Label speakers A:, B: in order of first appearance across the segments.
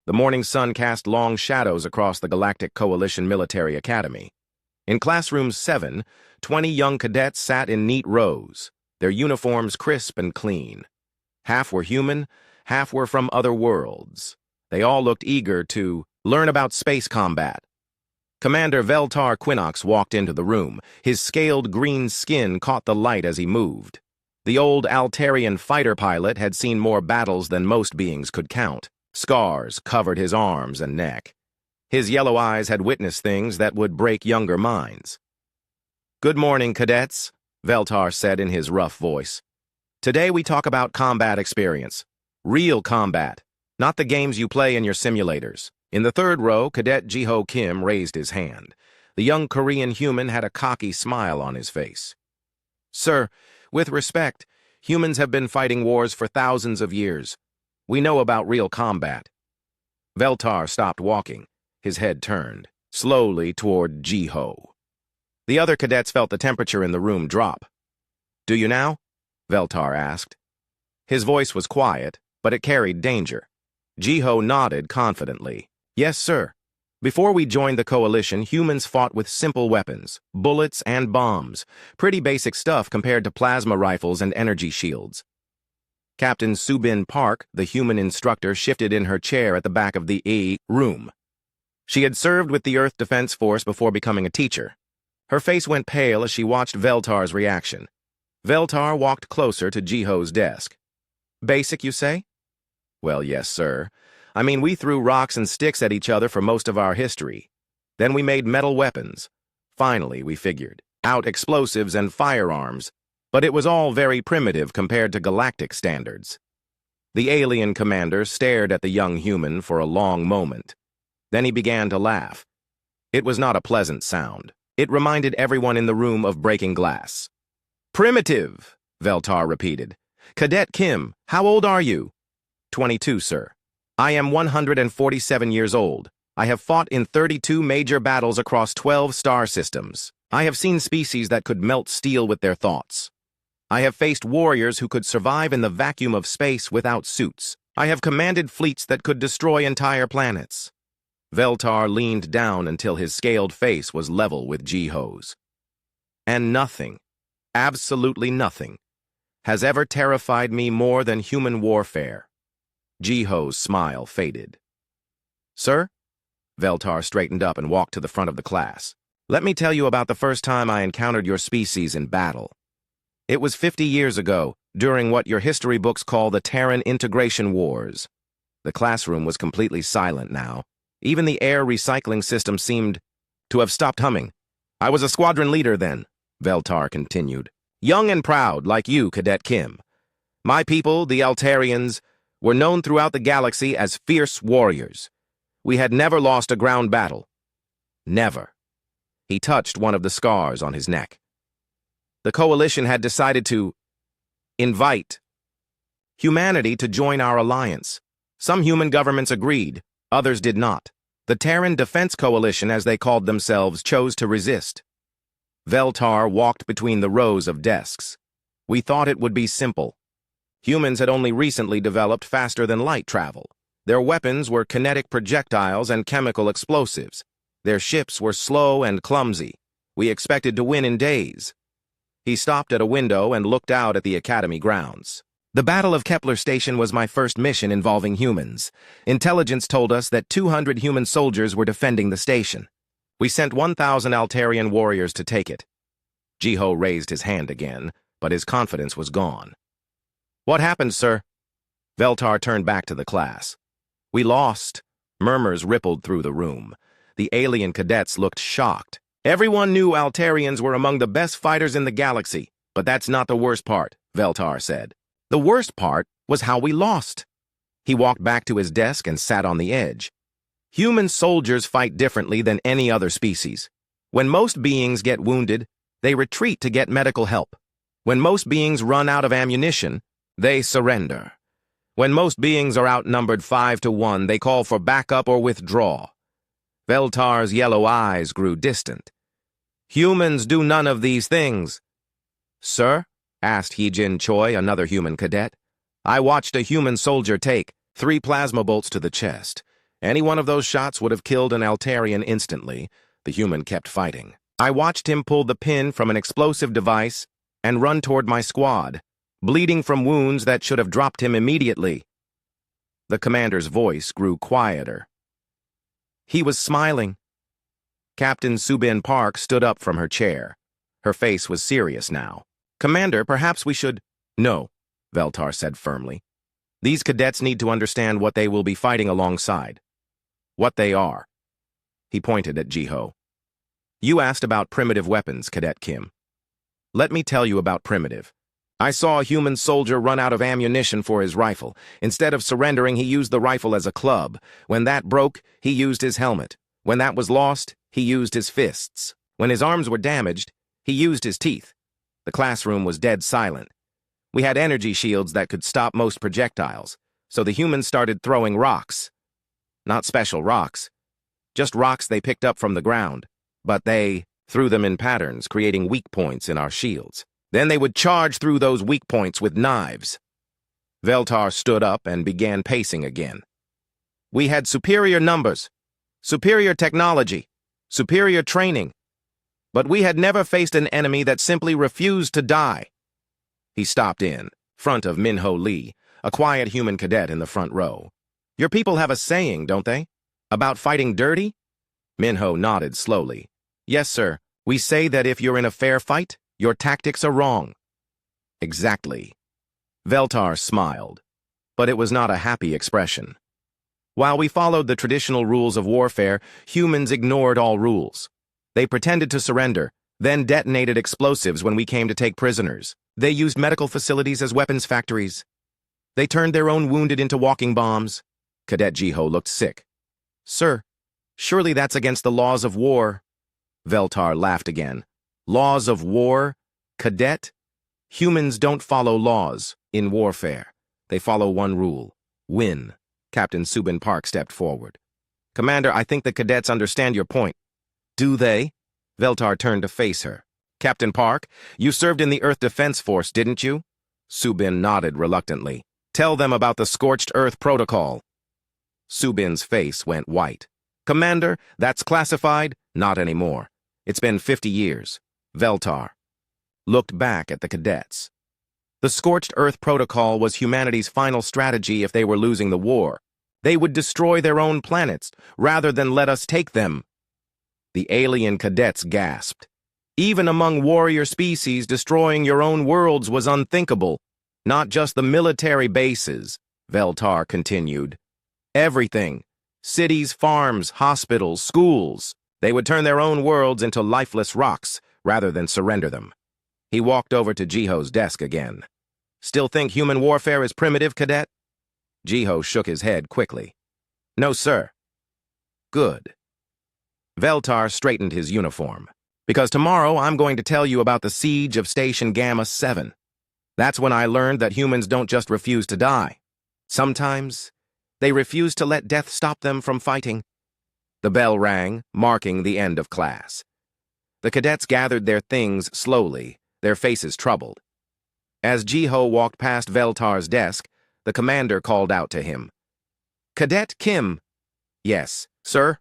A: The morning sun cast long shadows across the Galactic Coalition Military Academy. In classroom 7, 20 young cadets sat in neat rows, their uniforms crisp and clean. Half were human, half were from other worlds. They all looked eager to learn about space combat. Commander Veltar Quinox walked into the room. His scaled green skin caught the light as he moved. The old Altarian fighter pilot had seen more battles than most beings could count. Scars covered his arms and neck. His yellow eyes had witnessed things that would break younger minds. "Good morning, cadets," Veltar said in his rough voice. "Today we talk about combat experience. Real combat, not the games you play in your simulators." In the third row, Cadet Jiho Kim raised his hand. The young Korean human had a cocky smile on his face. "Sir, with respect, humans have been fighting wars for thousands of years. We know about real combat." Veltar stopped walking, his head turned, slowly toward Jiho. The other cadets felt the temperature in the room drop. "Do you now?" Veltar asked. His voice was quiet, but it carried danger. Jiho nodded confidently. "Yes, sir. Before we joined the coalition, humans fought with simple weapons, bullets and bombs. Pretty basic stuff compared to plasma rifles and energy shields." Captain Subin Park, the human instructor, shifted in her chair at the back of the room. She had served with the Earth Defense Force before becoming a teacher. Her face went pale as she watched Veltar's reaction. Veltar walked closer to Jiho's desk. "Basic, you say?" "Well, yes, sir. I mean, we threw rocks and sticks at each other for most of our history. Then we made metal weapons. Finally, we figured out explosives and firearms, but it was all very primitive compared to galactic standards." The alien commander stared at the young human for a long moment. Then he began to laugh. It was not a pleasant sound. It reminded everyone in the room of breaking glass. "Primitive," Veltar repeated. "Cadet Kim, how old are you?" 22, sir. "I am 147 years old. I have fought in 32 major battles across 12 star systems. I have seen species that could melt steel with their thoughts. I have faced warriors who could survive in the vacuum of space without suits. I have commanded fleets that could destroy entire planets." Veltar leaned down until his scaled face was level with Jiho's. "And nothing, absolutely nothing, has ever terrified me more than human warfare." Jiho's smile faded. "Sir?" Veltar straightened up and walked to the front of the class. "Let me tell you about the first time I encountered your species in battle. It was 50 years ago, during what your history books call the Terran Integration Wars." The classroom was completely silent now. Even the air recycling system seemed to have stopped humming. "I was a squadron leader then," Veltar continued. "Young and proud, like you, Cadet Kim. My people, the Altarians, were known throughout the galaxy as fierce warriors. We had never lost a ground battle. Never." He touched one of the scars on his neck. "The coalition had decided to invite humanity to join our alliance. Some human governments agreed, others did not. The Terran Defense Coalition, as they called themselves, chose to resist." Veltar walked between the rows of desks. "We thought it would be simple. Humans had only recently developed faster-than-light travel. Their weapons were kinetic projectiles and chemical explosives. Their ships were slow and clumsy. We expected to win in days." He stopped at a window and looked out at the Academy grounds. "The Battle of Kepler Station was my first mission involving humans. Intelligence told us that 200 human soldiers were defending the station. We sent 1,000 Altarian warriors to take it." Jiho raised his hand again, but his confidence was gone. "What happened, sir?" Veltar turned back to the class. "We lost." Murmurs rippled through the room. The alien cadets looked shocked. "Everyone knew Altarians were among the best fighters in the galaxy, but that's not the worst part," Veltar said. "The worst part was how we lost." He walked back to his desk and sat on the edge. "Human soldiers fight differently than any other species. When most beings get wounded, they retreat to get medical help. When most beings run out of ammunition, they surrender. When most beings are outnumbered 5-1, they call for backup or withdraw." Veltar's yellow eyes grew distant. "Humans do none of these things." "Sir?" asked Heejin Choi, another human cadet. "I watched a human soldier take 3 plasma bolts to the chest. Any one of those shots would have killed an Altarian instantly. The human kept fighting. I watched him pull the pin from an explosive device and run toward my squad, bleeding from wounds that should have dropped him immediately. The commander's voice grew quieter. He was smiling. Captain Subin Park stood up from her chair. Her face was serious now. "Commander, perhaps we should—" "No," Veltar said firmly. "These cadets need to understand what they will be fighting alongside. What they are." He pointed at Jiho. "You asked about primitive weapons, Cadet Kim. Let me tell you about primitive. I saw a human soldier run out of ammunition for his rifle. Instead of surrendering, he used the rifle as a club. When that broke, he used his helmet. When that was lost, he used his fists. When his arms were damaged, he used his teeth. The classroom was dead silent. We had energy shields that could stop most projectiles, so the humans started throwing rocks. Not special rocks, just rocks they picked up from the ground, but they threw them in patterns, creating weak points in our shields. Then they would charge through those weak points with knives." Veltar stood up and began pacing again. "We had superior numbers, superior technology, superior training, but we had never faced an enemy that simply refused to die." He stopped in front of Minho Lee, a quiet human cadet in the front row. "Your people have a saying, don't they? About fighting dirty?" Minho nodded slowly. "Yes, sir. We say that if you're in a fair fight, your tactics are wrong." "Exactly." Veltar smiled, but it was not a happy expression. While we followed the traditional rules of warfare, humans ignored all rules. They pretended to surrender, then detonated explosives when we came to take prisoners. They used medical facilities as weapons factories. They turned their own wounded into walking bombs. Cadet Jiho looked sick. "Sir, surely that's against the laws of war." Veltar laughed again. "Laws of war? Cadet? Humans don't follow laws in warfare. They follow one rule: win." Captain Subin Park stepped forward. "Commander, I think the cadets understand your point." "Do they?" Veltar turned to face her. "Captain Park, you served in the Earth Defense Force, didn't you?" Subin nodded reluctantly. "Tell them about the Scorched Earth Protocol." Subin's face went white. "Commander, that's classified? Not anymore. It's been 50 years. Veltar looked back at the cadets. The Scorched Earth Protocol was humanity's final strategy if they were losing the war. They would destroy their own planets rather than let us take them. The alien cadets gasped. Even among warrior species, destroying your own worlds was unthinkable. Not just the military bases, Veltar continued. Everything. Cities, farms, hospitals, schools. They would turn their own worlds into lifeless rocks rather than surrender them. He walked over to Jiho's desk again. "Still think human warfare is primitive, Cadet?" Jiho shook his head quickly. "No, sir." "Good." Veltar straightened his uniform. "Because tomorrow I'm going to tell you about the siege of Station Gamma 7. That's when I learned that humans don't just refuse to die. Sometimes they refuse to let death stop them from fighting." The bell rang, marking the end of class. The cadets gathered their things slowly, their faces troubled. As Jiho walked past Veltar's desk, the commander called out to him. "Cadet Kim." "Yes, sir?"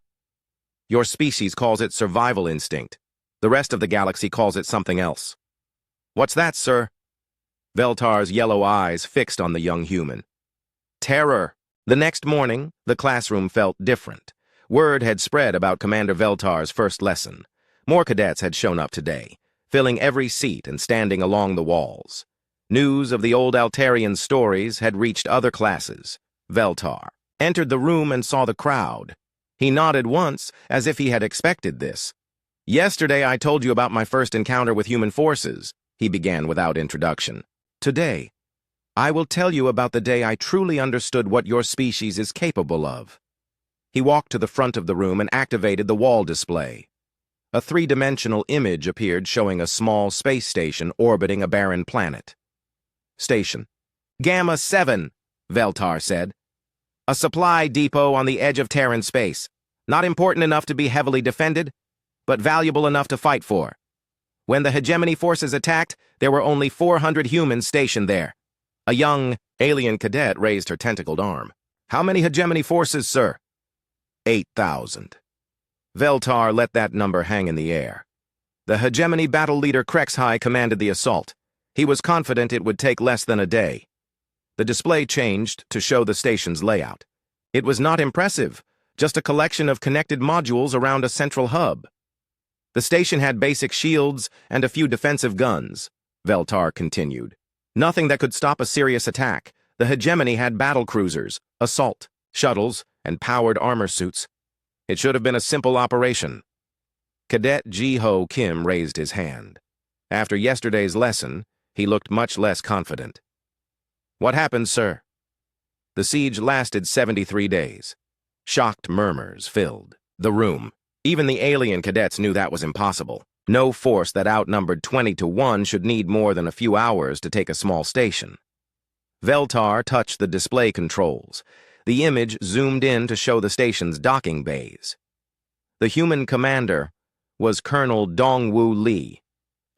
A: "Your species calls it survival instinct. The rest of the galaxy calls it something else." "What's that, sir?" Veltar's yellow eyes fixed on the young human. "Terror." The next morning, the classroom felt different. Word had spread about Commander Veltar's first lesson. More cadets had shown up today, filling every seat and standing along the walls. News of the old Altarian stories had reached other classes. Veltar entered the room and saw the crowd. He nodded once, as if he had expected this. "Yesterday I told you about my first encounter with human forces," he began without introduction. "Today, I will tell you about the day I truly understood what your species is capable of." He walked to the front of the room and activated the wall display. A three-dimensional image appeared showing a small space station orbiting a barren planet. "Station. Gamma 7, Veltar said. "A supply depot on the edge of Terran space. Not important enough to be heavily defended, but valuable enough to fight for. When the hegemony forces attacked, there were only 400 humans stationed there." A young alien cadet raised her tentacled arm. "How many hegemony forces, sir?" 8,000. Veltar let that number hang in the air. The hegemony battle leader Krexhai commanded the assault. He was confident it would take less than a day. The display changed to show the station's layout. It was not impressive, just a collection of connected modules around a central hub. The station had basic shields and a few defensive guns, Veltar continued. Nothing that could stop a serious attack. The hegemony had battle cruisers, assault, shuttles, and powered armor suits. It should have been a simple operation. Cadet Ji-Ho Kim raised his hand. After yesterday's lesson, he looked much less confident. What happened, sir? The siege lasted 73 days. Shocked murmurs filled the room. Even the alien cadets knew that was impossible. No force that outnumbered 20-1 should need more than a few hours to take a small station. Veltar touched the display controls. The image zoomed in to show the station's docking bays. The human commander was Colonel Dongwoo Lee,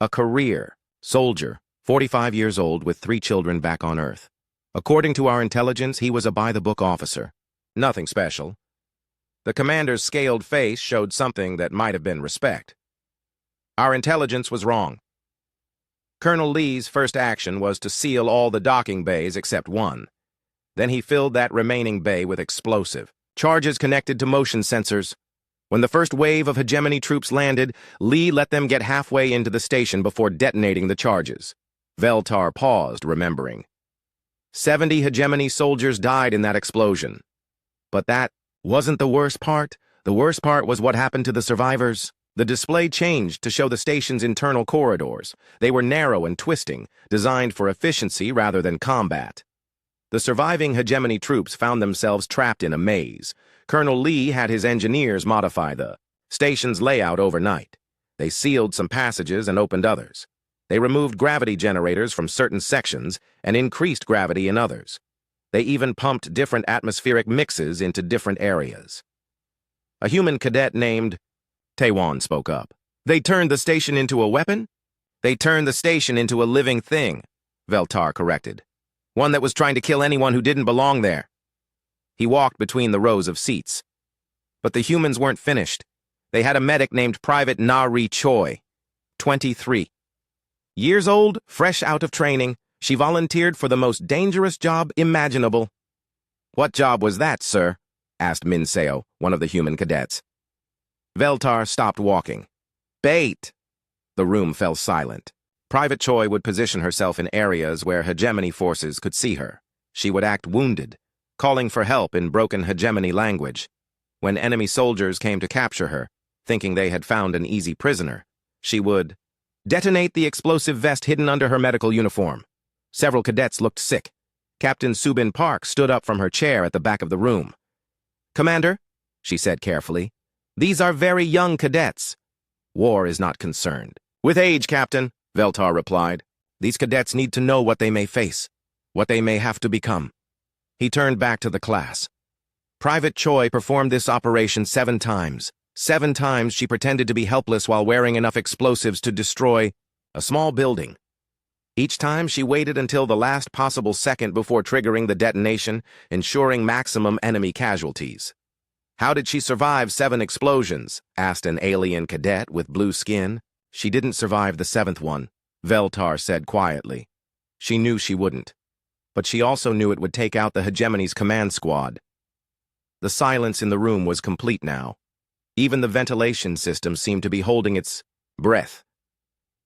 A: a career soldier, 45 years old with 3 children back on Earth. According to our intelligence, he was a by-the-book officer. Nothing special. The commander's scaled face showed something that might have been respect. Our intelligence was wrong. Colonel Lee's first action was to seal all the docking bays except one. Then he filled that remaining bay with explosive charges connected to motion sensors. When the first wave of hegemony troops landed, Lee let them get halfway into the station before detonating the charges. Veltar paused, remembering. 70 hegemony soldiers died in that explosion. But that wasn't the worst part. The worst part was what happened to the survivors. The display changed to show the station's internal corridors. They were narrow and twisting, designed for efficiency rather than combat. The surviving hegemony troops found themselves trapped in a maze. Colonel Lee had his engineers modify the station's layout overnight. They sealed some passages and opened others. They removed gravity generators from certain sections and increased gravity in others. They even pumped different atmospheric mixes into different areas. A human cadet named Taewon spoke up. They turned the station into a weapon? They turned the station into a living thing, Veltar corrected. One that was trying to kill anyone who didn't belong there. He walked between the rows of seats. But the humans weren't finished. They had a medic named Private Nari Choi, 23. Years old, fresh out of training, she volunteered for the most dangerous job imaginable. What job was that, sir? Asked Min Seo, one of the human cadets. Veltar stopped walking. Bait! The room fell silent. Private Choi would position herself in areas where hegemony forces could see her. She would act wounded, calling for help in broken hegemony language. When enemy soldiers came to capture her, thinking they had found an easy prisoner, she would detonate the explosive vest hidden under her medical uniform. Several cadets looked sick. Captain Subin Park stood up from her chair at the back of the room. Commander, she said carefully, these are very young cadets. War is not concerned with age, Captain, Veltar replied. These cadets need to know what they may face, what they may have to become. He turned back to the class. Private Choi performed this operation 7 times. 7 times she pretended to be helpless while wearing enough explosives to destroy a small building. Each time she waited until the last possible second before triggering the detonation, ensuring maximum enemy casualties. How did she survive 7 explosions? Asked an alien cadet with blue skin. She didn't survive the 7th one, Veltar said quietly. She knew she wouldn't. But she also knew it would take out the hegemony's command squad. The silence in the room was complete now. Even the ventilation system seemed to be holding its breath.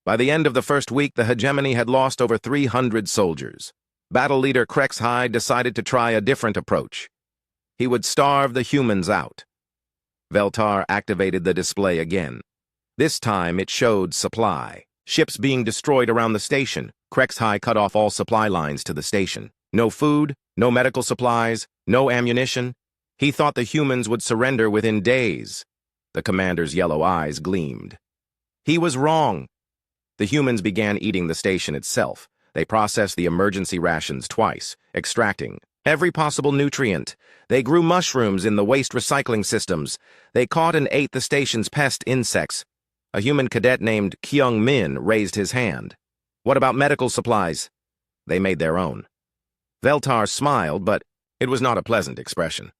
A: By the end of the first week, the hegemony had lost over 300 soldiers. Battle leader Krexhai decided to try a different approach. He would starve the humans out. Veltar activated the display again. This time it showed supply. Ships being destroyed around the station. Krexhai cut off all supply lines to the station. No food, no medical supplies, no ammunition. He thought the humans would surrender within days. The commander's yellow eyes gleamed. He was wrong. The humans began eating the station itself. They processed the emergency rations twice, extracting every possible nutrient. They grew mushrooms in the waste recycling systems. They caught and ate the station's pest insects. A human cadet named Kyung Min raised his hand. What about medical supplies? They made their own. Veltar smiled, but it was not a pleasant expression.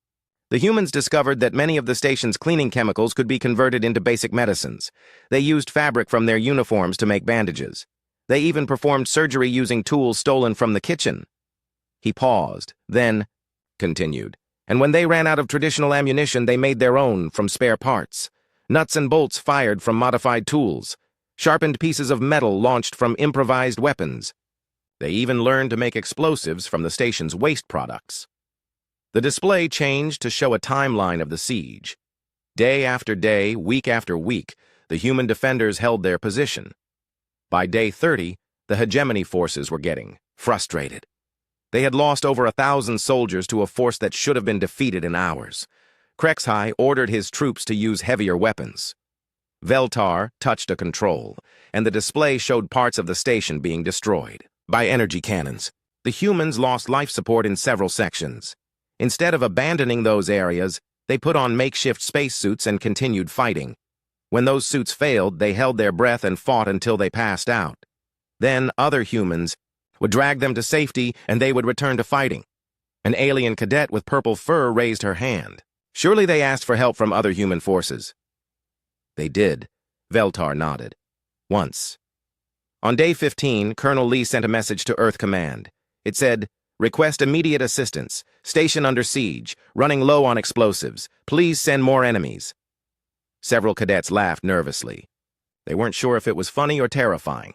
A: The humans discovered that many of the station's cleaning chemicals could be converted into basic medicines. They used fabric from their uniforms to make bandages. They even performed surgery using tools stolen from the kitchen. He paused, then continued. And when they ran out of traditional ammunition, they made their own from spare parts. Nuts and bolts fired from modified tools. Sharpened pieces of metal launched from improvised weapons. They even learned to make explosives from the station's waste products. The display changed to show a timeline of the siege. Day after day, week after week, the human defenders held their position. By day 30, the hegemony forces were getting frustrated. They had lost over 1,000 soldiers to a force that should have been defeated in hours. Krexhai ordered his troops to use heavier weapons. Veltar touched a control, and the display showed parts of the station being destroyed by energy cannons. The humans lost life support in several sections. Instead of abandoning those areas, they put on makeshift spacesuits and continued fighting. When those suits failed, they held their breath and fought until they passed out. Then other humans would drag them to safety, and they would return to fighting. An alien cadet with purple fur raised her hand. Surely they asked for help from other human forces. They did. Veltar nodded. Once. On day 15, Colonel Lee sent a message to Earth Command. It said, "Request immediate assistance. Station under siege. Running low on explosives. Please send more enemies." Several cadets laughed nervously. They weren't sure if it was funny or terrifying.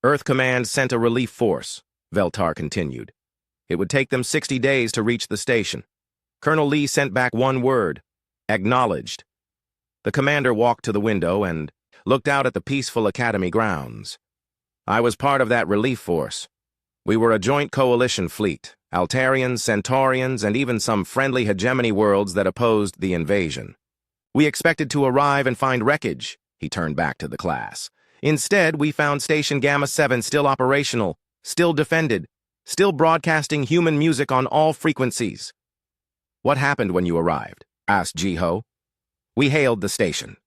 A: Earth Command sent a relief force, Veltar continued. It would take them 60 days to reach the station. Colonel Lee sent back one word: acknowledged. The commander walked to the window and looked out at the peaceful academy grounds. I was part of that relief force. We were a joint coalition fleet, Altarians, Centaurians, and even some friendly hegemony worlds that opposed the invasion. We expected to arrive and find wreckage. He turned back to the class. Instead, we found Station Gamma 7 still operational, still defended, still broadcasting human music on all frequencies. "What happened when you arrived?" asked Jiho. "We hailed the station."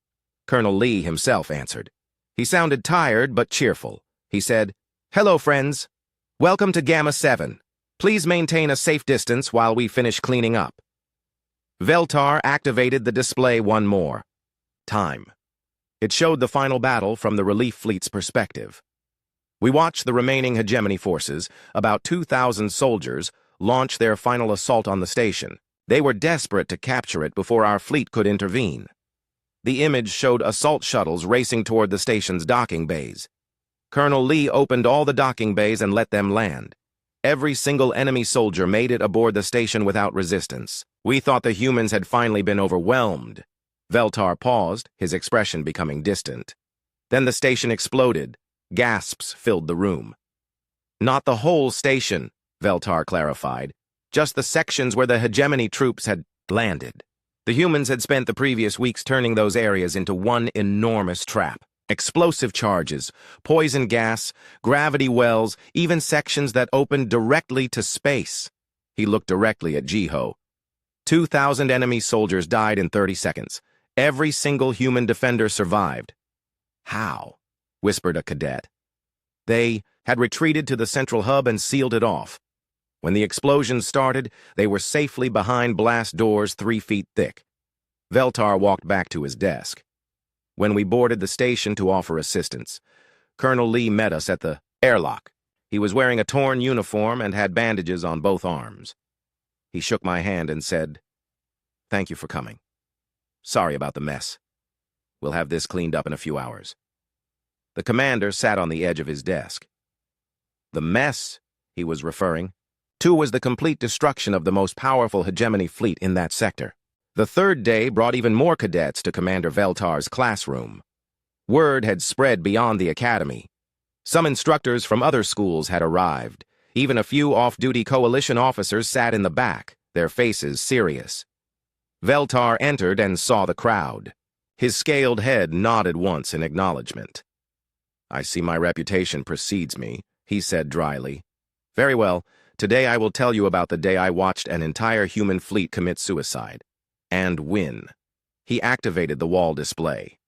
A: Colonel Lee himself answered. He sounded tired but cheerful. He said, "Hello, friends. Welcome to Gamma 7. Please maintain a safe distance while we finish cleaning up." Veltar activated the display one more time. It showed the final battle from the relief fleet's perspective. We watched the remaining hegemony forces, about 2,000 soldiers, launch their final assault on the station. They were desperate to capture it before our fleet could intervene. The image showed assault shuttles racing toward the station's docking bays. Colonel Lee opened all the docking bays and let them land. Every single enemy soldier made it aboard the station without resistance. We thought the humans had finally been overwhelmed. Veltar paused, his expression becoming distant. Then the station exploded. Gasps filled the room. "Not the whole station," Veltar clarified. "Just the sections where the hegemony troops had landed." The humans had spent the previous weeks turning those areas into one enormous trap. Explosive charges, poison gas, gravity wells, even sections that opened directly to space. He looked directly at Jiho. 2,000 enemy soldiers died in 30 seconds. Every single human defender survived. "How?" whispered a cadet. "They had retreated to the central hub and sealed it off. When the explosions started, they were safely behind blast doors 3 feet thick." Veltar walked back to his desk. When we boarded the station to offer assistance, Colonel Lee met us at the airlock. He was wearing a torn uniform and had bandages on both arms. He shook my hand and said, "Thank you for coming. Sorry about the mess. We'll have this cleaned up in a few hours." The commander sat on the edge of his desk. The mess he was referring to was the complete destruction of the most powerful hegemony fleet in that sector. The third day brought even more cadets to Commander Veltar's classroom. Word had spread beyond the academy. Some instructors from other schools had arrived. Even a few off-duty coalition officers sat in the back, their faces serious. Veltar entered and saw the crowd. His scaled head nodded once in acknowledgement. "I see my reputation precedes me," he said dryly. "Very well, today I will tell you about the day I watched an entire human fleet commit suicide. And win." He activated the wall display.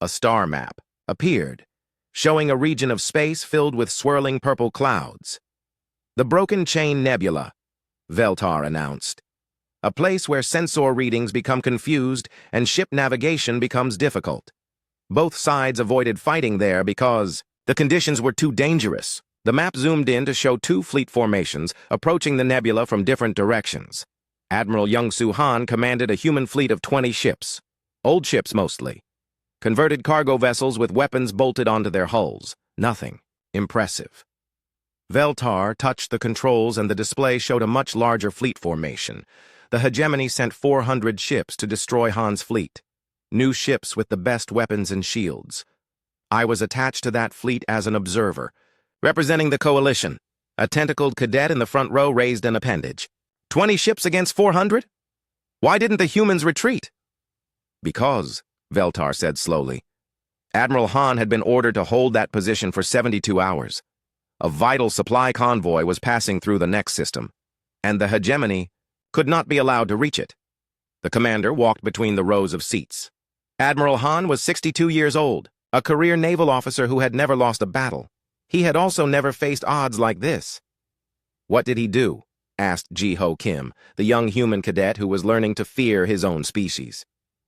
A: A star map appeared, showing a region of space filled with swirling purple clouds. "The Broken Chain Nebula," Veltar announced. a place where sensor readings become confused and ship navigation becomes difficult. Both sides avoided fighting there because the conditions were too dangerous. The map zoomed in to show two fleet formations approaching the nebula from different directions. Admiral Young-Soo Han commanded a human fleet of 20 ships, old ships mostly, converted cargo vessels with weapons bolted onto their hulls. Nothing impressive. Veltar touched the controls and the display showed a much larger fleet formation. The hegemony sent 400 ships to destroy Han's fleet. New ships with the best weapons and shields. I was attached to that fleet as an observer, representing the coalition. A tentacled cadet in the front row raised an appendage. 20 ships against 400? Why didn't the humans retreat? Because, Veltar said slowly, Admiral Han had been ordered to hold that position for 72 hours. A vital supply convoy was passing through the next system, and the hegemony could not be allowed to reach it. The commander walked between the rows of seats. Admiral Han was 62 years old, a career naval officer who had never lost a battle. He had also never faced odds like this. What did he do? Asked Ji-Ho Kim, the young human cadet who was learning to fear his own species.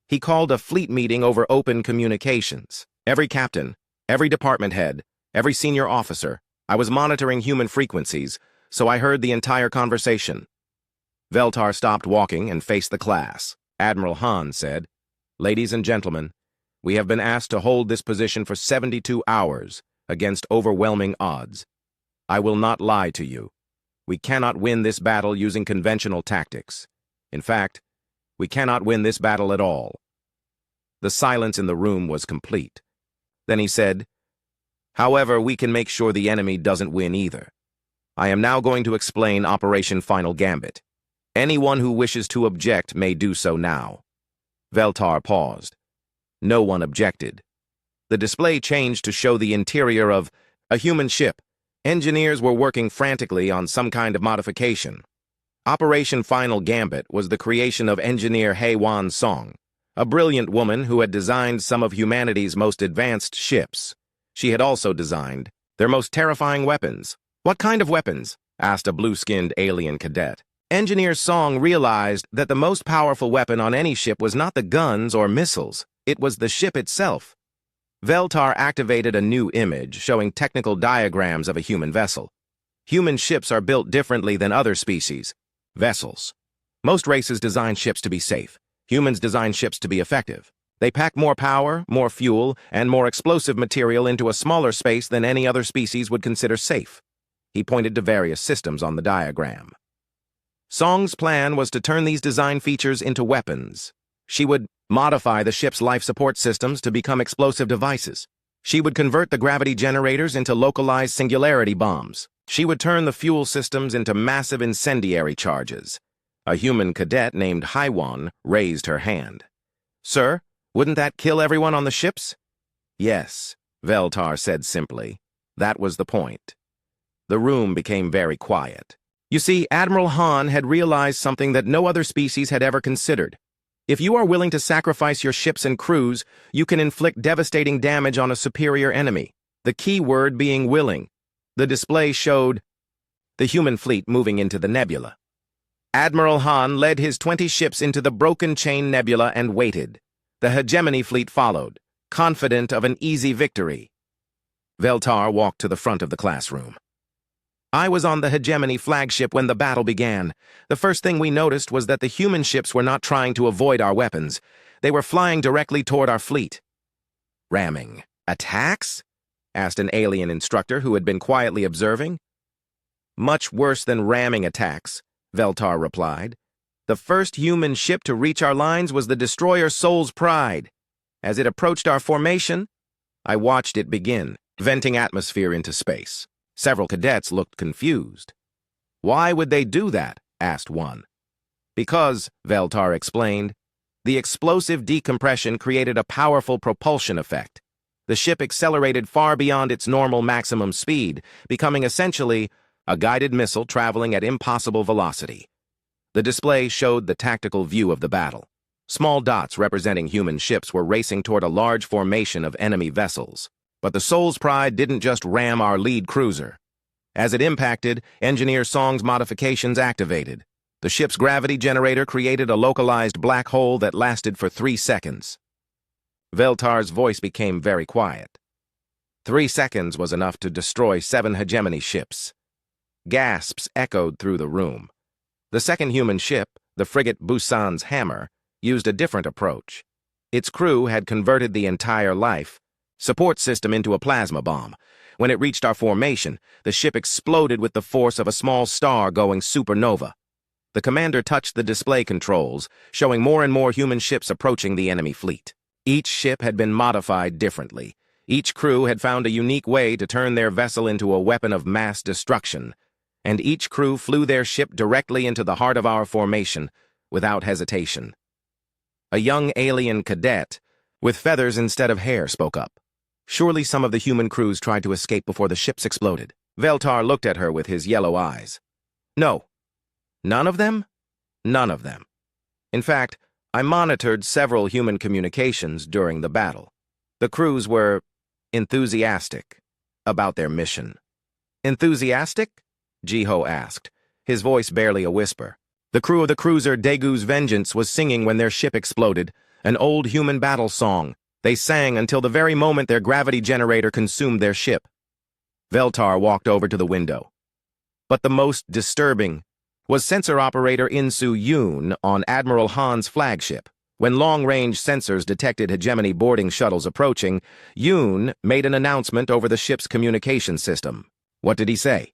A: He called a fleet meeting over open communications. Every captain, every department head, every senior officer. I was monitoring human frequencies, so I heard the entire conversation. Veltar stopped walking and faced the class. Admiral Han said, "Ladies and gentlemen, we have been asked to hold this position for 72 hours against overwhelming odds. I will not lie to you. We cannot win this battle using conventional tactics. In fact, we cannot win this battle at all." The silence in the room was complete. Then he said, "However, we can make sure the enemy doesn't win either. I am now going to explain Operation Final Gambit. Anyone who wishes to object may do so now." Veltar paused. No one objected. The display changed to show the interior of a human ship. Engineers were working frantically on some kind of modification. Operation Final Gambit was the creation of engineer Hae-Won Song, a brilliant woman who had designed some of humanity's most advanced ships. She had also designed their most terrifying weapons. "What kind of weapons?" asked a blue-skinned alien cadet. Engineer Song realized that the most powerful weapon on any ship was not the guns or missiles, it was the ship itself. Veltar activated a new image showing technical diagrams of a human vessel. Human ships are built differently than other species. Vessels. Most races design ships to be safe. Humans design ships to be effective. They pack more power, more fuel, and more explosive material into a smaller space than any other species would consider safe. He pointed to various systems on the diagram. Song's plan was to turn these design features into weapons. She would modify the ship's life support systems to become explosive devices. She would convert the gravity generators into localized singularity bombs. She would turn the fuel systems into massive incendiary charges. A human cadet named Hae-Won raised her hand. "Sir, wouldn't that kill everyone on the ships?" "Yes," Veltar said simply. That was the point. The room became very quiet. You see, Admiral Han had realized something that no other species had ever considered. If you are willing to sacrifice your ships and crews, you can inflict devastating damage on a superior enemy. The key word being willing. The display showed the human fleet moving into the nebula. Admiral Han led his 20 ships into the Broken Chain Nebula and waited. The hegemony fleet followed, confident of an easy victory. Veltar walked to the front of the classroom. "I was on the hegemony flagship when the battle began. The first thing we noticed was that the human ships were not trying to avoid our weapons. They were flying directly toward our fleet." "Ramming. Attacks?" asked an alien instructor who had been quietly observing. "Much worse than ramming attacks," Veltar replied. "The first human ship to reach our lines was the destroyer Soul's Pride. As it approached our formation, I watched it begin, venting atmosphere into space. Several cadets looked confused. "Why would they do that?" asked one. "Because," Veltar explained, "the explosive decompression created a powerful propulsion effect. The ship accelerated far beyond its normal maximum speed, becoming essentially a guided missile traveling at impossible velocity." The display showed the tactical view of the battle. Small dots representing human ships were racing toward a large formation of enemy vessels. But the Soul's Pride didn't just ram our lead cruiser. As it impacted, Engineer Song's modifications activated. The ship's gravity generator created a localized black hole that lasted for 3 seconds. Veltar's voice became very quiet. 3 seconds was enough to destroy 7 hegemony ships. Gasps echoed through the room. The second human ship, the frigate Busan's Hammer, used a different approach. Its crew had converted the entire life support system into a plasma bomb. When it reached our formation, the ship exploded with the force of a small star going supernova. The commander touched the display controls, showing more and more human ships approaching the enemy fleet. Each ship had been modified differently. Each crew had found a unique way to turn their vessel into a weapon of mass destruction, and each crew flew their ship directly into the heart of our formation, without hesitation. A young alien cadet, with feathers instead of hair, spoke up. Surely some of the human crews tried to escape before the ships exploded. Veltar looked at her with his yellow eyes. No. None of them? None of them. In fact, I monitored several human communications during the battle. The crews were enthusiastic about their mission. Enthusiastic? Jiho asked, his voice barely a whisper. The crew of the cruiser Daegu's Vengeance was singing when their ship exploded, an old human battle song. They sang until the very moment their gravity generator consumed their ship. Veltar walked over to the window. But the most disturbing was sensor operator Insu Yoon on Admiral Han's flagship. When long-range sensors detected hegemony boarding shuttles approaching, Yoon made an announcement over the ship's communication system. What did he say?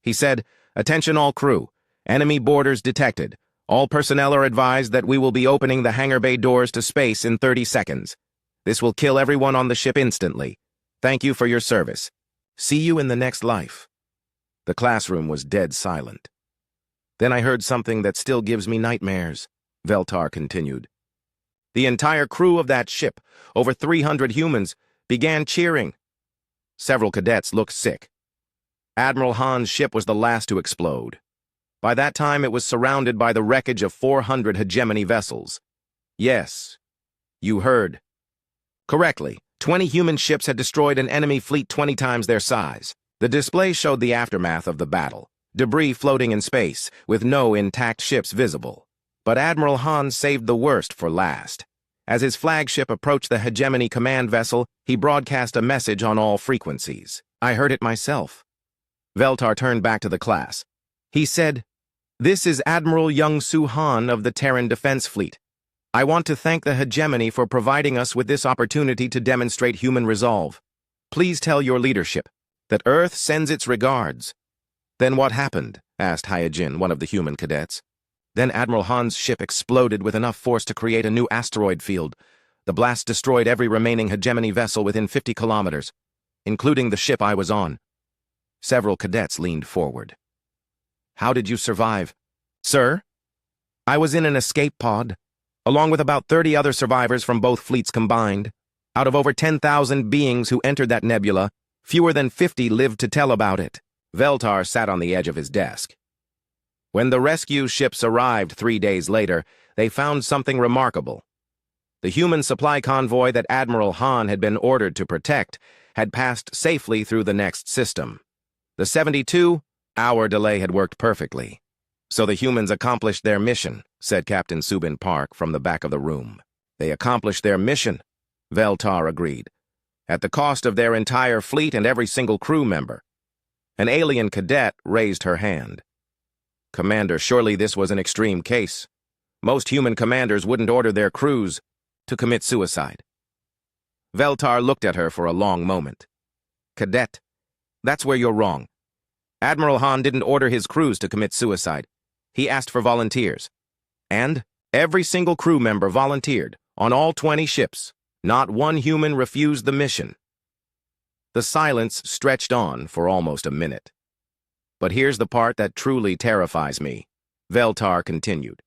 A: He said, "Attention all crew. Enemy boarders detected. All personnel are advised that we will be opening the hangar bay doors to space in 30 seconds. This will kill everyone on the ship instantly. Thank you for your service. See you in the next life." The classroom was dead silent. Then I heard something that still gives me nightmares, Veltar continued. The entire crew of that ship, over 300 humans, began cheering. Several cadets looked sick. Admiral Han's ship was the last to explode. By that time, it was surrounded by the wreckage of 400 hegemony vessels. Yes, you heard correctly. 20 human ships had destroyed an enemy fleet 20 times their size. The display showed the aftermath of the battle, debris floating in space, with no intact ships visible. But Admiral Han saved the worst for last. As his flagship approached the hegemony command vessel, he broadcast a message on all frequencies. I heard it myself. Veltar turned back to the class. He said, "This is Admiral Young-Soo Han of the Terran Defense Fleet. I want to thank the hegemony for providing us with this opportunity to demonstrate human resolve. Please tell your leadership that Earth sends its regards." "Then what happened?" asked Hyojin, one of the human cadets. Then Admiral Han's ship exploded with enough force to create a new asteroid field. The blast destroyed every remaining hegemony vessel within 50 kilometers, including the ship I was on. Several cadets leaned forward. "How did you survive?" "Sir, I was in an escape pod, along with about 30 other survivors from both fleets combined. Out of over 10,000 beings who entered that nebula, fewer than 50 lived to tell about it." Veltar sat on the edge of his desk. When the rescue ships arrived 3 days later, they found something remarkable. The human supply convoy that Admiral Han had been ordered to protect had passed safely through the next system. The 72-hour delay had worked perfectly. "So the humans accomplished their mission," said Captain Subin Park from the back of the room. "They accomplished their mission," Veltar agreed, "at the cost of their entire fleet and every single crew member." An alien cadet raised her hand. "Commander, surely this was an extreme case. Most human commanders wouldn't order their crews to commit suicide." Veltar looked at her for a long moment. "Cadet, that's where you're wrong. Admiral Han didn't order his crews to commit suicide. He asked for volunteers. And every single crew member volunteered, on all 20 ships. Not one human refused the mission." The silence stretched on for almost a minute. "But here's the part that truly terrifies me," Veltar continued.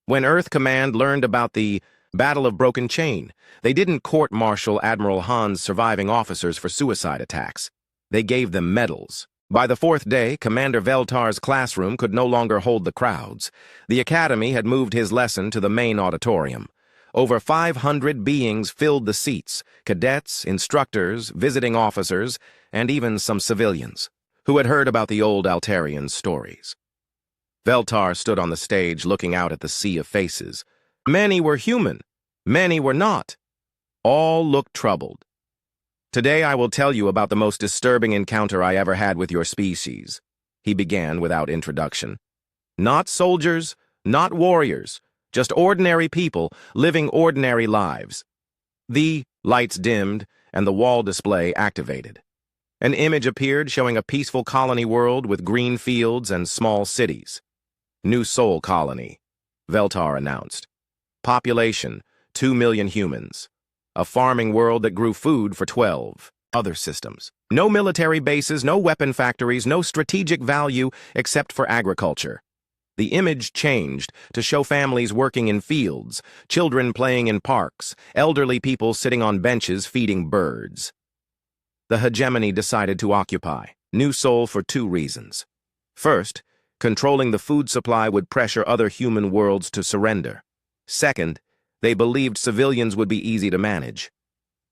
A: "When Earth Command learned about the Battle of Broken Chain, they didn't court-martial Admiral Han's surviving officers for suicide attacks. They gave them medals. By the 4th day, Commander Veltar's classroom could no longer hold the crowds. The Academy had moved his lesson to the main auditorium. Over 500 beings filled the seats, cadets, instructors, visiting officers, and even some civilians, who had heard about the old Altarian stories. Veltar stood on the stage looking out at the sea of faces. Many were human, many were not. All looked troubled. Today I will tell you about the most disturbing encounter I ever had with your species, he began without introduction. Not soldiers, not warriors, just ordinary people living ordinary lives. The lights dimmed and the wall display activated. An image appeared showing a peaceful colony world with green fields and small cities. New Sol Colony, Veltar announced. Population, 2 million humans. A farming world that grew food for 12 other systems. No military bases, no weapon factories, no strategic value except for agriculture. The image changed to show families working in fields, children playing in parks, elderly people sitting on benches feeding birds. The hegemony decided to occupy New Sol for 2 reasons. First, controlling the food supply would pressure other human worlds to surrender. Second, they believed civilians would be easy to manage.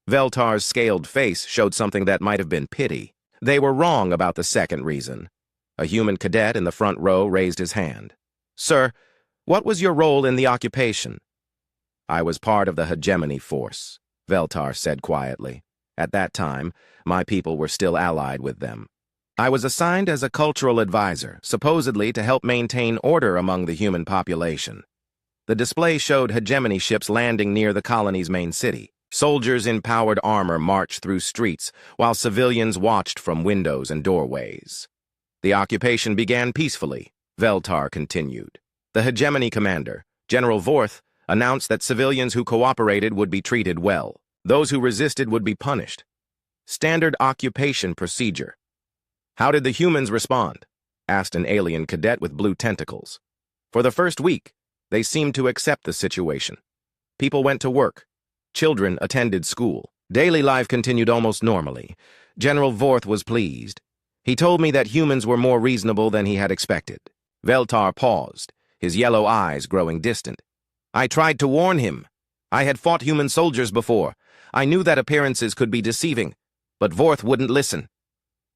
A: Veltar's scaled face showed something that might have been pity. They were wrong about the second reason. A human cadet in the front row raised his hand. Sir, what was your role in the occupation? I was part of the hegemony force, Veltar said quietly. At that time, my people were still allied with them. I was assigned as a cultural advisor, supposedly to help maintain order among the human population. The display showed hegemony ships landing near the colony's main city. Soldiers in powered armor marched through streets, while civilians watched from windows and doorways. The occupation began peacefully, Veltar continued. The hegemony commander, General Vorth, announced that civilians who cooperated would be treated well. Those who resisted would be punished. Standard occupation procedure. How did the humans respond? Asked an alien cadet with blue tentacles. For the first week, they seemed to accept the situation. People went to work. Children attended school. Daily life continued almost normally. General Vorth was pleased. He told me that humans were more reasonable than he had expected. Veltar paused, his yellow eyes growing distant. I tried to warn him. I had fought human soldiers before. I knew that appearances could be deceiving, but Vorth wouldn't listen.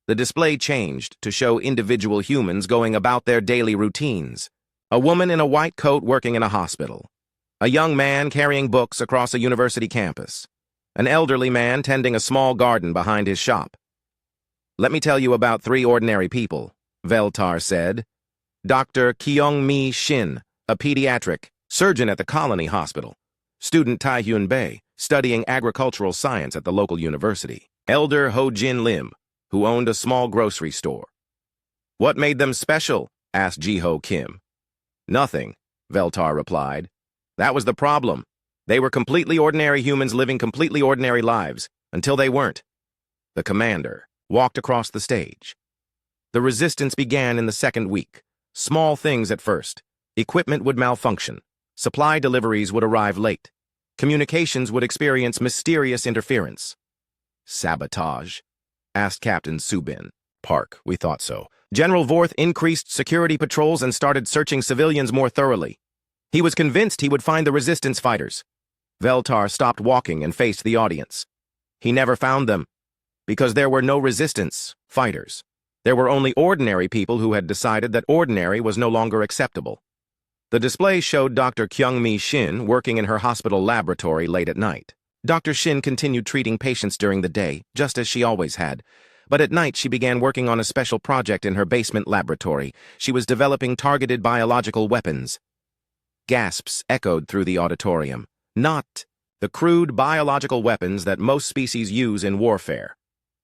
A: The display changed to show individual humans going about their daily routines. A woman in a white coat working in a hospital. A young man carrying books across a university campus. An elderly man tending a small garden behind his shop. Let me tell you about 3 ordinary people, Veltar said. Dr. Kyung-mi Shin, a pediatric surgeon at the Colony Hospital. Student Tae-hyun Bae, studying agricultural science at the local university. Elder Ho-jin Lim, who owned a small grocery store. What made them special? Asked Ji-ho Kim. Nothing, Veltar replied. That was the problem. They were completely ordinary humans living completely ordinary lives, until they weren't. The commander walked across the stage. The resistance began in the 2nd week. Small things at first. Equipment would malfunction. Supply deliveries would arrive late. Communications would experience mysterious interference. Sabotage? Asked Captain Subin. Park, we thought so. General Vorth increased security patrols and started searching civilians more thoroughly. He was convinced he would find the resistance fighters. Veltar stopped walking and faced the audience. He never found them, because there were no resistance fighters. There were only ordinary people who had decided that ordinary was no longer acceptable. The display showed Dr. Kyung-mi Shin working in her hospital laboratory late at night. Dr. Shin continued treating patients during the day, just as she always had. But at night, she began working on a special project in her basement laboratory. She was developing targeted biological weapons. Gasps echoed through the auditorium. Not the crude biological weapons that most species use in warfare.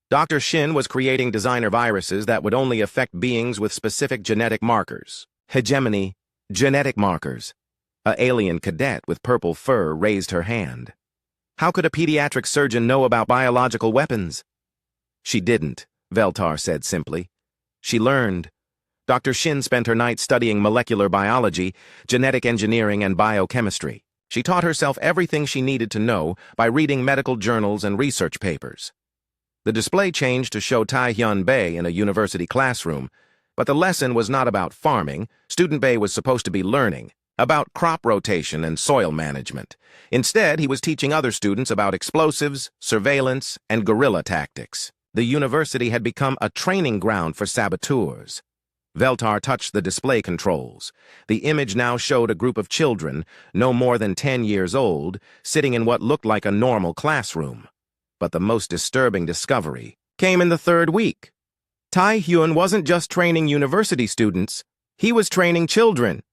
A: Dr. Shin was creating designer viruses that would only affect beings with specific genetic markers. Hegemony, genetic markers. An alien cadet with purple fur raised her hand. How could a pediatric surgeon know about biological weapons? She didn't, Veltar said simply. She learned. Dr. Shin spent her night studying molecular biology, genetic engineering, and biochemistry. She taught herself everything she needed to know by reading medical journals and research papers. The display changed to show Tae-hyun Bae in a university classroom, but the lesson was not about farming. Student Bae was supposed to be learning about crop rotation and soil management. Instead, he was teaching other students about explosives, surveillance, and guerrilla tactics. The university had become a training ground for saboteurs. Veltar touched the display controls. The image now showed a group of children, no more than 10 years old, sitting in what looked like a normal classroom. But the most disturbing discovery came in the third week. Tae-hyun wasn't just training university students, he was training children.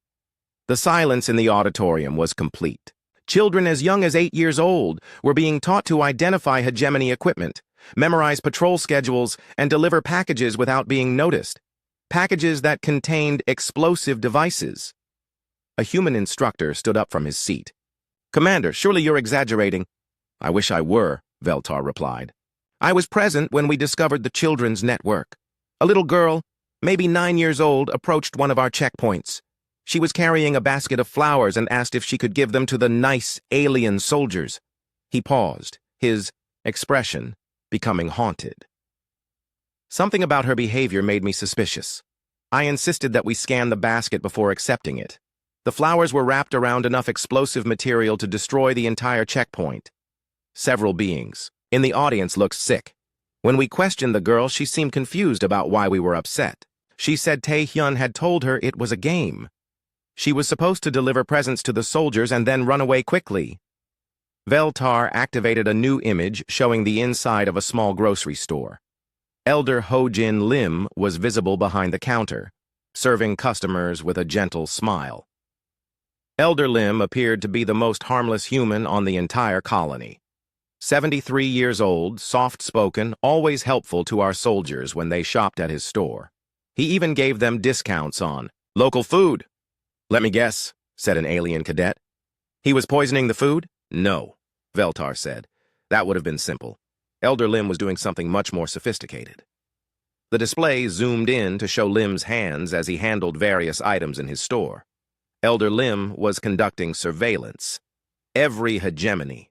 A: The silence in the auditorium was complete. Children as young as 8 years old were being taught to identify hegemony equipment, memorize patrol schedules, and deliver packages without being noticed. Packages that contained explosive devices. A human instructor stood up from his seat. "Commander, surely you're exaggerating." "I wish I were," Veltar replied. "I was present when we discovered the children's network. A little girl, maybe 9 years old, approached one of our checkpoints. She was carrying a basket of flowers and asked if she could give them to the nice alien soldiers." He paused, his expression becoming haunted. Something about her behavior made me suspicious. I insisted that we scan the basket before accepting it. The flowers were wrapped around enough explosive material to destroy the entire checkpoint. Several beings in the audience looked sick. When we questioned the girl, she seemed confused about why we were upset. She said Tae-hyun had told her it was a game. She was supposed to deliver presents to the soldiers and then run away quickly. Veltar activated a new image showing the inside of a small grocery store. Elder Ho-jin Lim was visible behind the counter, serving customers with a gentle smile. Elder Lim appeared to be the most harmless human on the entire colony. 73 years old, soft-spoken, always helpful to our soldiers when they shopped at his store. He even gave them discounts on local food. "Let me guess," said an alien cadet. "He was poisoning the food?" "No," Veltar said. "That would have been simple. Elder Lim was doing something much more sophisticated." The display zoomed in to show Lim's hands as he handled various items in his store. Elder Lim was conducting surveillance. Every hegemony.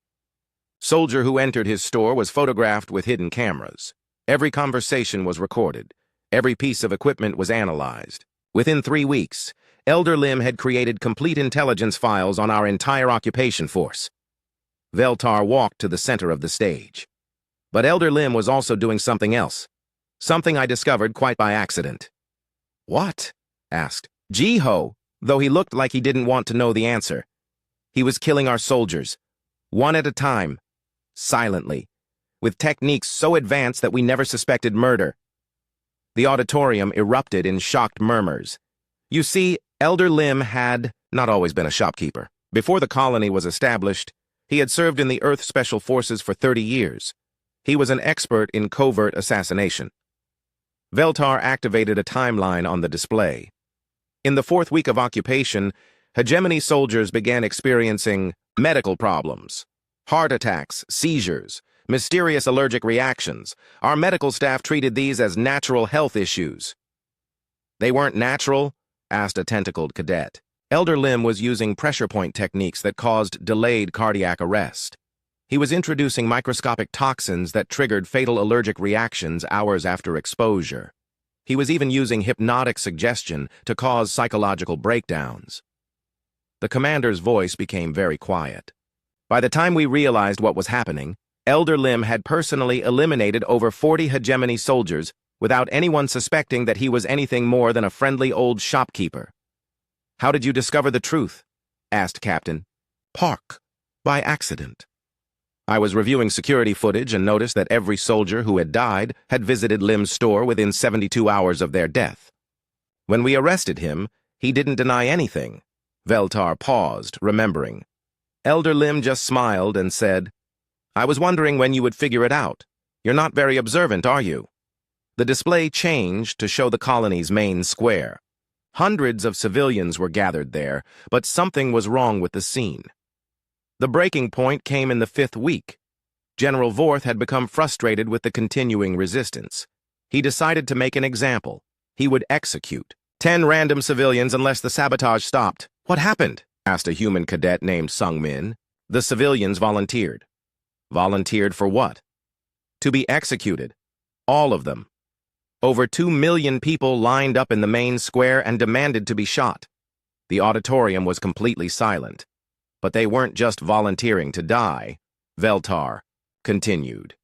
A: Soldier who entered his store was photographed with hidden cameras. Every conversation was recorded. Every piece of equipment was analyzed. Within 3 weeks, Elder Lim had created complete intelligence files on our entire occupation force. Veltar walked to the center of the stage. But Elder Lim was also doing something else. Something I discovered quite by accident. "What?" asked Ji-ho, though he looked like he didn't want to know the answer. "He was killing our soldiers, one at a time, silently, with techniques so advanced that we never suspected murder." The auditorium erupted in shocked murmurs. You see, Elder Lim had not always been a shopkeeper. Before the colony was established, he had served in the Earth Special Forces for 30 years. He was an expert in covert assassination. Veltar activated a timeline on the display. In the 4th week of occupation, hegemony soldiers began experiencing medical problems. Heart attacks, seizures, mysterious allergic reactions. Our medical staff treated these as natural health issues. "They weren't natural?" asked a tentacled cadet. Elder Lim was using pressure point techniques that caused delayed cardiac arrest. He was introducing microscopic toxins that triggered fatal allergic reactions hours after exposure. He was even using hypnotic suggestion to cause psychological breakdowns. The commander's voice became very quiet. By the time we realized what was happening, Elder Lim had personally eliminated over 40 hegemony soldiers without anyone suspecting that he was anything more than a friendly old shopkeeper. "How did you discover the truth?" asked Captain Park. "By accident. I was reviewing security footage and noticed that every soldier who had died had visited Lim's store within 72 hours of their death. When we arrested him, he didn't deny anything." Veltar paused, remembering. Elder Lim just smiled and said, "I was wondering when you would figure it out. You're not very observant, are you?" The display changed to show the colony's main square. Hundreds of civilians were gathered there, but something was wrong with the scene. The breaking point came in the 5th week. General Vorth had become frustrated with the continuing resistance. He decided to make an example. He would execute 10 random civilians unless the sabotage stopped. "What happened?" asked a human cadet named Sung-min. The civilians volunteered. Volunteered for what? To be executed. All of them. Over 2 million people lined up in the main square and demanded to be shot. The auditorium was completely silent. But they weren't just volunteering to die, Veltar continued.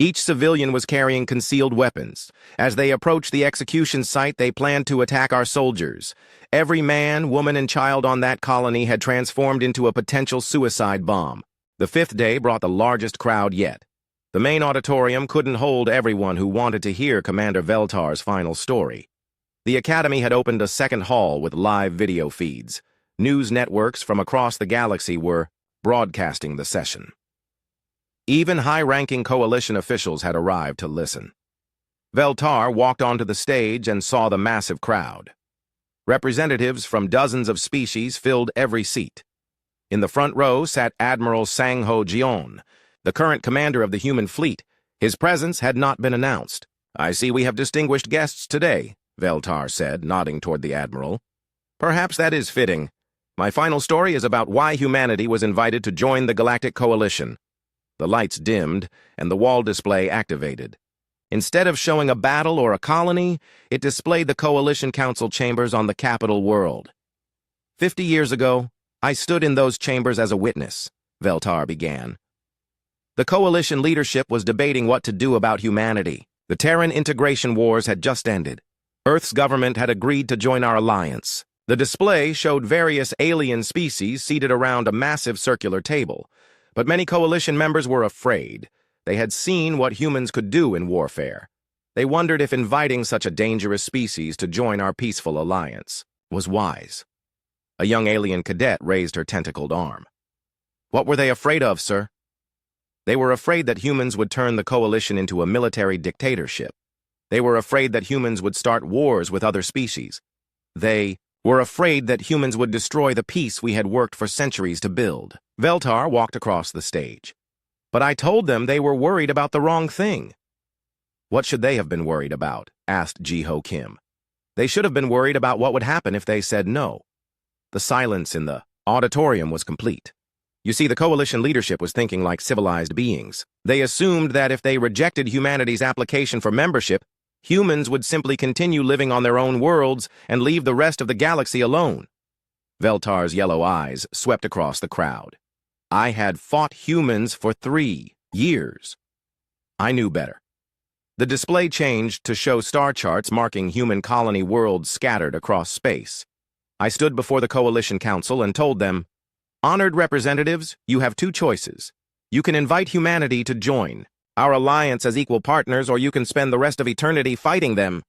A: Each civilian was carrying concealed weapons. As they approached the execution site, they planned to attack our soldiers. Every man, woman, and child on that colony had transformed into a potential suicide bomb. The fifth day brought the largest crowd yet. The main auditorium couldn't hold everyone who wanted to hear Commander Veltar's final story. The Academy had opened a second hall with live video feeds. News networks from across the galaxy were broadcasting the session. Even high-ranking coalition officials had arrived to listen. Veltar walked onto the stage and saw the massive crowd. Representatives from dozens of species filled every seat. In the front row sat Admiral Sang-Ho Jion, the current commander of the human fleet. His presence had not been announced. "I see we have distinguished guests today," Veltar said, nodding toward the Admiral. "Perhaps that is fitting. My final story is about why humanity was invited to join the Galactic Coalition." The lights dimmed, and the wall display activated. Instead of showing a battle or a colony, it displayed the Coalition Council chambers on the capital world. 50 years ago, I stood in those chambers as a witness, Veltar began. The Coalition leadership was debating what to do about humanity. The Terran integration wars had just ended. Earth's government had agreed to join our alliance. The display showed various alien species seated around a massive circular table. But many Coalition members were afraid. They had seen what humans could do in warfare. They wondered if inviting such a dangerous species to join our peaceful alliance was wise. A young alien cadet raised her tentacled arm. "What were they afraid of, sir?" "They were afraid that humans would turn the Coalition into a military dictatorship. They were afraid that humans would start wars with other species. They were afraid that humans would destroy the peace we had worked for centuries to build." Veltar walked across the stage. "But I told them they were worried about the wrong thing." "What should they have been worried about?" asked Ji-Ho Kim. "They should have been worried about what would happen if they said no." The silence in the auditorium was complete. You see, the Coalition leadership was thinking like civilized beings. They assumed that if they rejected humanity's application for membership, humans would simply continue living on their own worlds and leave the rest of the galaxy alone. Veltar's yellow eyes swept across the crowd. "I had fought humans for 3 years. I knew better." The display changed to show star charts marking human colony worlds scattered across space. I stood before the Coalition Council and told them, "Honored representatives, you have 2 choices. You can invite humanity to join our alliance as equal partners, or you can spend the rest of eternity fighting them."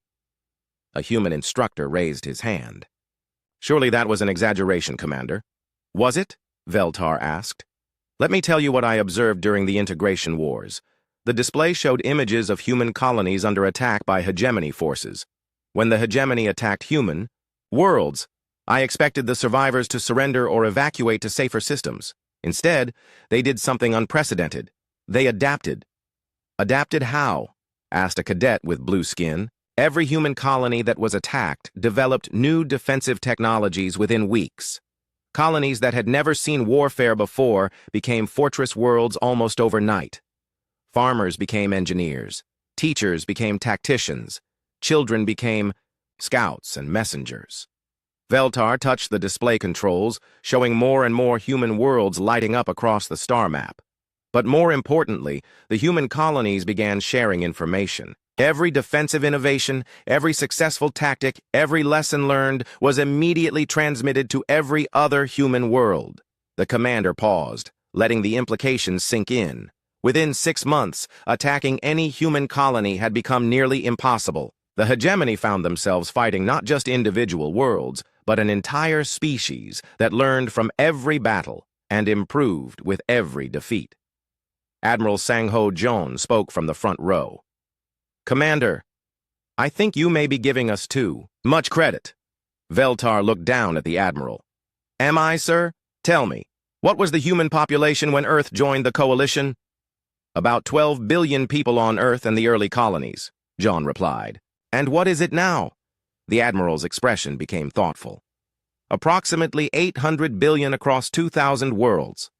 A: A human instructor raised his hand. "Surely that was an exaggeration, Commander." "Was it?" Veltar asked. "Let me tell you what I observed during the integration wars." The display showed images of human colonies under attack by hegemony forces. When the hegemony attacked human worlds, I expected the survivors to surrender or evacuate to safer systems. Instead, they did something unprecedented. They adapted. "Adapted how?" asked a cadet with blue skin. "Every human colony that was attacked developed new defensive technologies within weeks. Colonies that had never seen warfare before became fortress worlds almost overnight. Farmers became engineers. Teachers became tacticians. Children became scouts and messengers." Veltar touched the display controls, showing more and more human worlds lighting up across the star map. But more importantly, the human colonies began sharing information. Every defensive innovation, every successful tactic, every lesson learned was immediately transmitted to every other human world. The commander paused, letting the implications sink in. Within 6 months, attacking any human colony had become nearly impossible. The hegemony found themselves fighting not just individual worlds, but an entire species that learned from every battle and improved with every defeat. Admiral Sang-Ho Jion spoke from the front row. "Commander, I think you may be giving us too much credit." Veltar looked down at the Admiral. "Am I, sir? Tell me, what was the human population when Earth joined the Coalition?" "About 12 billion people on Earth and the early colonies," Jion replied. "And what is it now?" The Admiral's expression became thoughtful. "Approximately 800 billion across 2,000 worlds.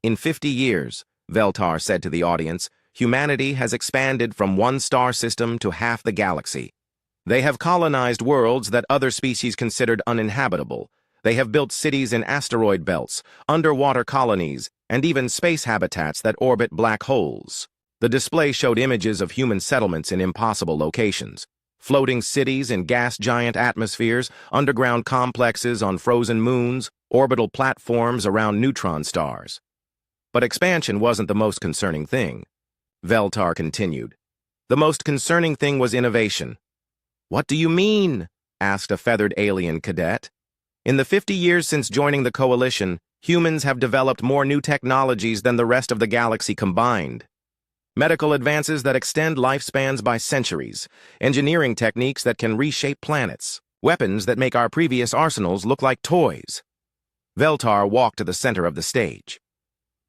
A: In 50 years, Veltar said to the audience, humanity has expanded from one star system to half the galaxy. They have colonized worlds that other species considered uninhabitable. They have built cities in asteroid belts, underwater colonies, and even space habitats that orbit black holes. The display showed images of human settlements in impossible locations, floating cities in gas-giant atmospheres, underground complexes on frozen moons, orbital platforms around neutron stars. But expansion wasn't the most concerning thing. Veltar continued. The most concerning thing was innovation. "What do you mean?" asked a feathered alien cadet. "In the 50 years since joining the Coalition, humans have developed more new technologies than the rest of the galaxy combined. Medical advances that extend lifespans by centuries, engineering techniques that can reshape planets, weapons that make our previous arsenals look like toys." Veltar walked to the center of the stage.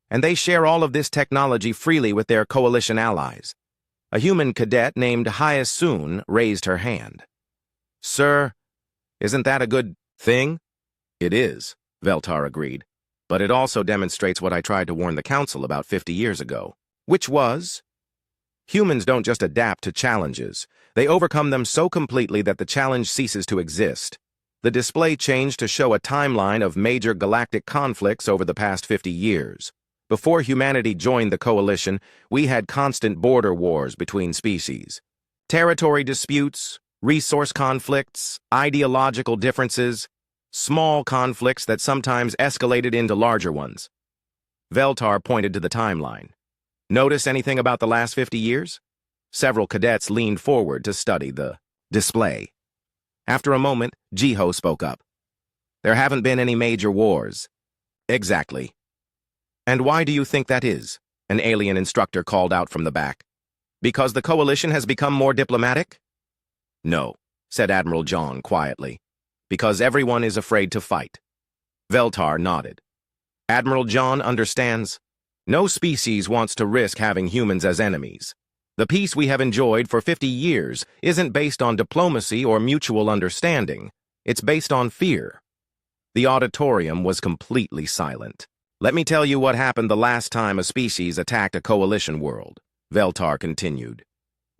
A: "And they share all of this technology freely with their Coalition allies." A human cadet named Hyasun raised her hand. "Sir, isn't that a good thing?" "It is," Veltar agreed. "But it also demonstrates what I tried to warn the Council about 50 years ago. Which was? Humans don't just adapt to challenges. They overcome them so completely that the challenge ceases to exist. The display changed to show a timeline of major galactic conflicts over the past 50 years. Before humanity joined the Coalition, we had constant border wars between species. Territory disputes, resource conflicts, ideological differences, small conflicts that sometimes escalated into larger ones. Veltar pointed to the timeline. "Notice anything about the last 50 years? Several cadets leaned forward to study the display. After a moment, Jiho spoke up. "There haven't been any major wars." "Exactly." "And why do you think that is?" an alien instructor called out from the back. "Because the Coalition has become more diplomatic?" "No," said Admiral John quietly. "Because everyone is afraid to fight." Veltar nodded. "Admiral John understands. No species wants to risk having humans as enemies. The peace we have enjoyed for 50 years isn't based on diplomacy or mutual understanding. It's based on fear." The auditorium was completely silent. "Let me tell you what happened the last time a species attacked a Coalition world," Veltar continued.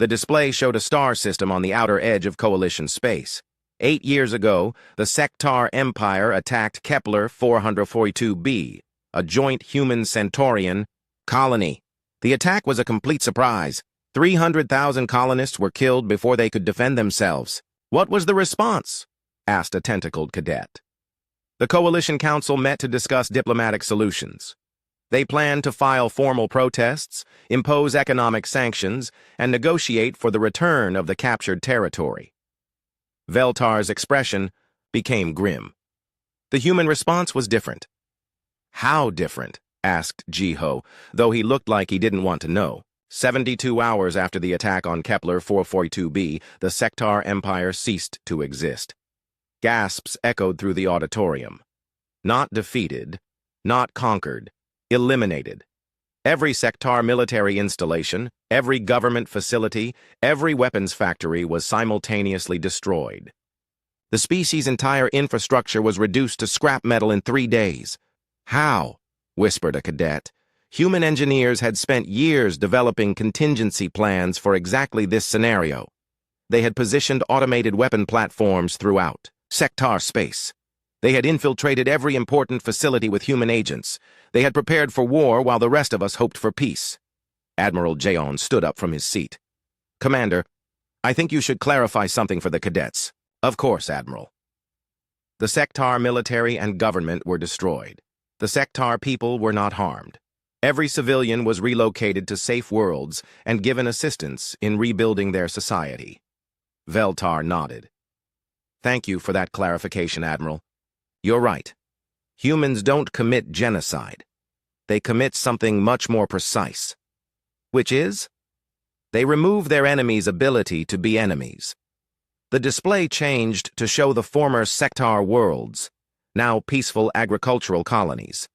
A: The display showed a star system on the outer edge of Coalition space. 8 years ago, the Sectar Empire attacked Kepler 442b, a joint human-Centaurian colony. The attack was a complete surprise. 300,000 colonists were killed before they could defend themselves. "What was the response?" asked a tentacled cadet. The Coalition Council met to discuss diplomatic solutions. They planned to file formal protests, impose economic sanctions, and negotiate for the return of the captured territory. Veltar's expression became grim. The human response was different. "How different?" asked Jiho, though he looked like he didn't want to know. 72 hours after the attack on Kepler 442b, the Sectar Empire ceased to exist. Gasps echoed through the auditorium. Not defeated, not conquered, eliminated. Every Sectar military installation, every government facility, every weapons factory was simultaneously destroyed. The species' entire infrastructure was reduced to scrap metal in 3 days. "How?" whispered a cadet. Human engineers had spent years developing contingency plans for exactly this scenario. They had positioned automated weapon platforms throughout Sectar space. They had infiltrated every important facility with human agents. They had prepared for war while the rest of us hoped for peace. Admiral Jaon stood up from his seat. "Commander, I think you should clarify something for the cadets." "Of course, Admiral." The Sectar military and government were destroyed. The Sectar people were not harmed. Every civilian was relocated to safe worlds and given assistance in rebuilding their society. Veltar nodded. "Thank you for that clarification, Admiral. You're right. Humans don't commit genocide. They commit something much more precise. Which is? They remove their enemy's ability to be enemies." The display changed to show the former Sectar worlds, now peaceful agricultural colonies.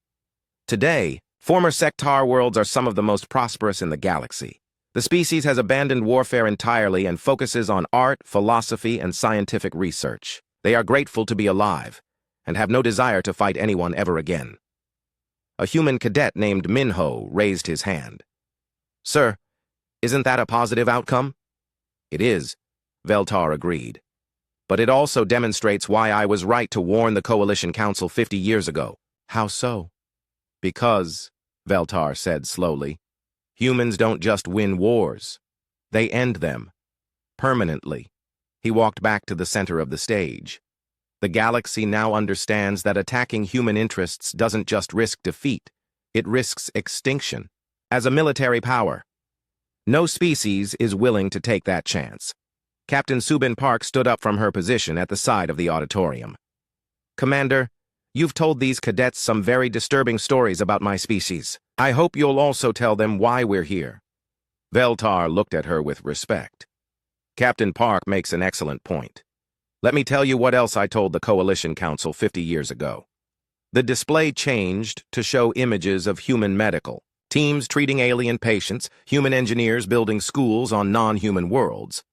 A: Today, former Sectar worlds are some of the most prosperous in the galaxy. The species has abandoned warfare entirely and focuses on art, philosophy, and scientific research. They are grateful to be alive and have no desire to fight anyone ever again. A human cadet named Minho raised his hand. "Sir, isn't that a positive outcome?" "It is," Veltar agreed. "But it also demonstrates why I was right to warn the Coalition Council 50 years ago." "How so?" "Because," Veltar said slowly, Humans don't just win wars. They end them. Permanently. He walked back to the center of the stage. The galaxy now understands that attacking human interests doesn't just risk defeat, it risks extinction. As a military power, no species is willing to take that chance. Captain Subin Park stood up from her position at the side of the auditorium. Commander, you've told these cadets some very disturbing stories about my species. I hope you'll also tell them why we're here. Veltar looked at her with respect. Captain Park makes an excellent point. Let me tell you what else I told the Coalition Council 50 years ago. The display changed to show images of human medical, teams treating alien patients, human engineers building schools on non-human worlds.